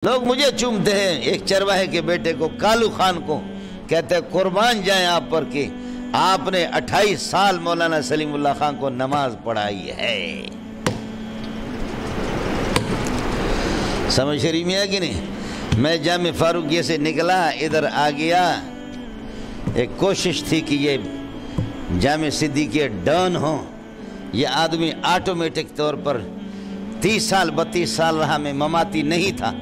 لوگ مجھے چومتے ہیں، ایک چرواہے کے بیٹے کو، کالو خان کو، کہتے ہیں قربان جائیں آپ پر کہ آپ نے 28 سال مولانا سلیم اللہ خان کو نماز پڑھائی ہے۔ سمجھ شریف میں ہے کہ نہیں؟ میں جامع فاروقیہ سے نکلا، ادھر آ گیا، ایک کوشش تھی کہ یہ جامع صدیقیہ ڈان ہوں، یہ آدمی آٹومیٹک طور پر 30 سال 32 سال رہا، میں مماتی نہیں تھا۔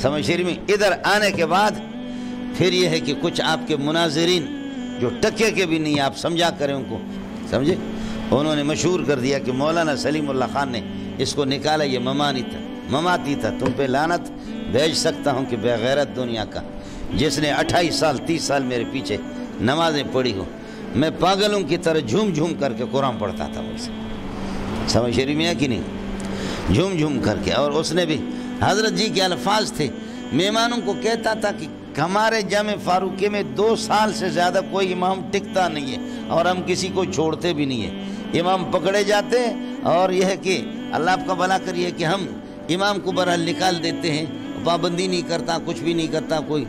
سمجھ شریف میں ادھر آنے کے بعد پھر یہ ہے کہ کچھ آپ کے مناظرین جو ٹکے کے بھی نہیں، آپ سمجھا کریں ان کو، سمجھے؟ انہوں نے مشہور کر دیا کہ مولانا سلیم اللہ خان نے اس کو نکالا، یہ مماتی تھا، تم پہ لعنت بھیج سکتا ہوں کہ بے غیرت دنیا کا، جس نے 28 سال 30 سال میرے پیچھے نمازیں پڑھی ہو۔ میں پاگلوں کی طرح جھوم جھوم کر کے قرآن پڑھتا تھا مجھ سے، سمجھ شریف میں ہے کہ نہیں؟ جھوم جھوم کر کے، اور اس نے بھی حضرت جی کے الفاظ تھے، مہمانوں کو کہتا تھا کہ ہمارے جامع فاروقیہ میں 2 سال سے زیادہ کوئی امام ٹکتا نہیں ہے، اور ہم کسی کو چھوڑتے بھی نہیں ہیں، امام پکڑے جاتے ہیں، اور یہ ہے کہ اللہ آپ کا بھلا کریے کہ ہم امام کو بہرحال نکال دیتے ہیں، پابندی نہیں کرتا، کچھ بھی نہیں کرتا، کوئی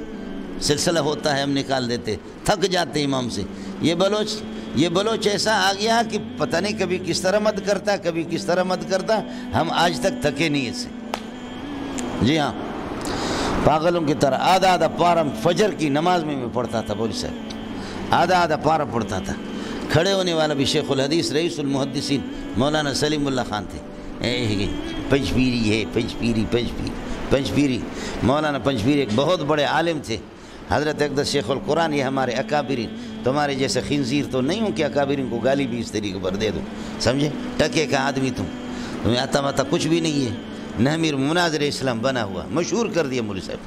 سلسلہ ہوتا ہے ہم نکال دیتے، تھک جاتے امام سے۔ یہ بلوچ ایسا آ گیا کہ پتہ نہیں کبھی کس طرح مد کرتا، کبھی کس طرح مد کرتا، ہم آج تک تھکے نہیں اس سے۔ جی ہاں، پاگلوں کی طرح آدھا پارا فجر کی نماز میں پڑھتا تھا، بول صاحب آدھا پارا پڑھتا تھا۔ کھڑے ہونے والا بھی شیخ الحدیث رئیس المحدثین مولانا سلیم اللہ خان تھے۔ پنجپیری ہے، پنجپیری مولانا پنجپیری ایک بہت بڑے عالم تھے، حضرت اقدس شیخ القرآن۔ یہ ہمارے اکابرین، تمہارے جیسے خنزیر تو نہیں ہوں کہ اکابرین کو گالی بھی اس طریقے پر دے دو، سمجھے؟ ٹکے کا آدمی تمہیں آتا ماتا کچھ بھی نہیں ہے، نحمیر مناظر اسلام بنا ہوا، مشہور کر دیا مولوی صاحب۔